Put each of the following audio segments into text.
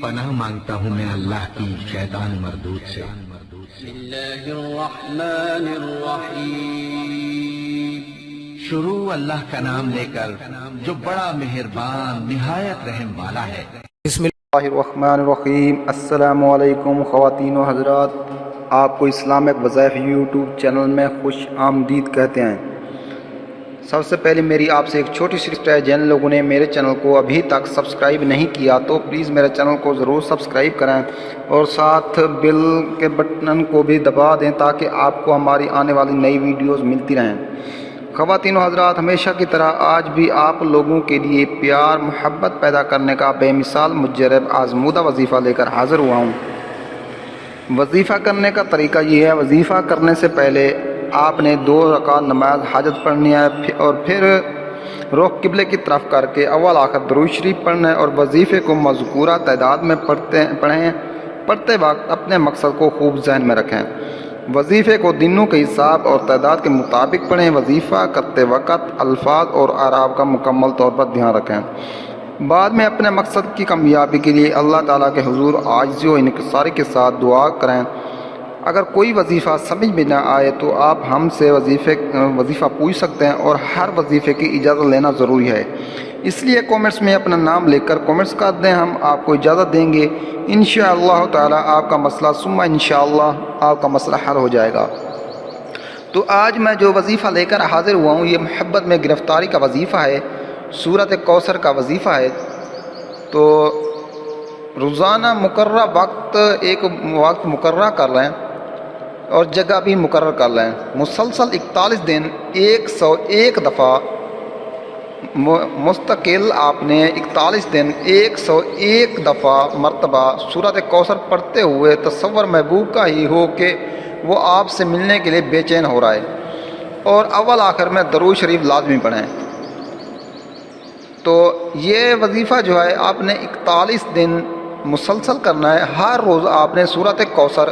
پناہ مانگتا ہوں میں اللہ کی شیطان مردود سے۔ بسم اللہ الرحمن الرحیم۔ شروع اللہ کا نام لے کر جو بڑا مہربان نہایت رحم والا ہے۔ بسم اللہ الرحمن الرحیم۔ السلام علیکم خواتین و حضرات، آپ کو اسلامک وظائف یوٹیوب چینل میں خوش آمدید کہتے ہیں۔ سب سے پہلے میری آپ سے ایک چھوٹی سی ریکویسٹ ہے، جن لوگوں نے میرے چینل کو ابھی تک سبسکرائب نہیں کیا تو پلیز میرے چینل کو ضرور سبسکرائب کریں اور ساتھ بیل کے بٹن کو بھی دبا دیں تاکہ آپ کو ہماری آنے والی نئی ویڈیوز ملتی رہیں۔ خواتین و حضرات، ہمیشہ کی طرح آج بھی آپ لوگوں کے لیے پیار محبت پیدا کرنے کا بے مثال مجرب آزمودہ وظیفہ لے کر حاضر ہوا ہوں۔ وظیفہ کرنے کا طریقہ یہ ہے، وظیفہ کرنے سے پہلے آپ نے 2 رکعت نماز حاجت پڑھنی ہے اور پھر رخ قبلے کی طرف کر کے اول آخر درود شریف پڑھنا ہے اور وظیفے کو مذکورہ تعداد میں پڑھتے وقت اپنے مقصد کو خوب ذہن میں رکھیں۔ وظیفے کو دنوں کے حساب اور تعداد کے مطابق پڑھیں۔ وظیفہ کرتے وقت الفاظ اور اعراب کا مکمل طور پر دھیان رکھیں۔ بعد میں اپنے مقصد کی کامیابی کے لیے اللہ تعالیٰ کے حضور عاجزی و انکساری کے ساتھ دعا کریں۔ اگر کوئی وظیفہ سمجھ میں نہ آئے تو آپ ہم سے وظیفہ پوچھ سکتے ہیں اور ہر وظیفے کی اجازت لینا ضروری ہے، اس لیے کومنٹس میں اپنا نام لکھ کر کومنٹس کر دیں، ہم آپ کو اجازت دیں گے۔ انشاءاللہ تعالیٰ آپ کا مسئلہ ثم انشاءاللہ آپ کا مسئلہ حل ہو جائے گا۔ تو آج میں جو وظیفہ لے کر حاضر ہوا ہوں یہ محبت میں گرفتاری کا وظیفہ ہے، سورۃ کوثر کا وظیفہ ہے۔ تو روزانہ مقررہ ایک وقت مقررہ کر لیں اور جگہ بھی مقرر کر لیں۔ مسلسل 41 دن 101 دفعہ مستقل آپ نے 41 دن 101 دفعہ مرتبہ سورۃ کوثر پڑھتے ہوئے تصور محبوب کا ہی ہو کہ وہ آپ سے ملنے کے لیے بے چین ہو رہا ہے، اور اول آخر میں درود شریف لازمی پڑھیں۔ تو یہ وظیفہ جو ہے آپ نے 41 دن مسلسل کرنا ہے۔ ہر روز آپ نے سورۃ کوثر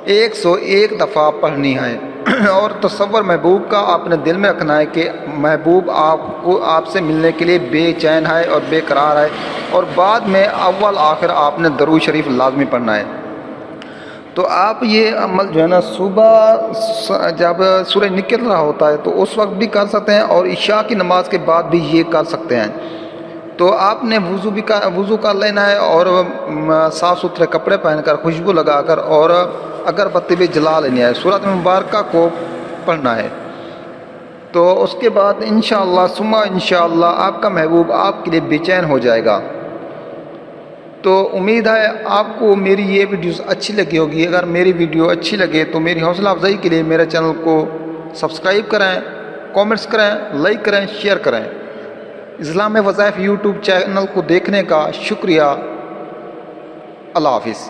101 دفعہ پڑھنی ہے اور تصور محبوب کا آپ نے دل میں رکھنا ہے کہ محبوب آپ سے ملنے کے لیے بے چین ہے اور بے قرار ہے، اور بعد میں اول آخر آپ نے درود شریف لازمی پڑھنا ہے۔ تو آپ یہ عمل جو ہے نا صبح جب سورج نکل رہا ہوتا ہے تو اس وقت بھی کر سکتے ہیں اور عشاء کی نماز کے بعد بھی یہ کر سکتے ہیں۔ تو آپ نے وضو کر لینا ہے اور صاف ستھرے کپڑے پہن کر خوشبو لگا کر اور اگربتی بھی جلا لینی ہے، سورۃ مبارکہ کو پڑھنا ہے۔ تو اس کے بعد انشاءاللہ ثم انشاءاللہ آپ کا محبوب آپ کے لیے بے چین ہو جائے گا۔ تو امید ہے آپ کو میری یہ ویڈیوز اچھی لگی ہوگی۔ اگر میری ویڈیو اچھی لگے تو میری حوصلہ افزائی کے لیے میرے چینل کو سبسکرائب کریں، کومنٹس کریں، لائک کریں، شیئر کریں۔ اسلامک وظائف یوٹیوب چینل کو دیکھنے کا شکریہ۔ اللہ حافظ۔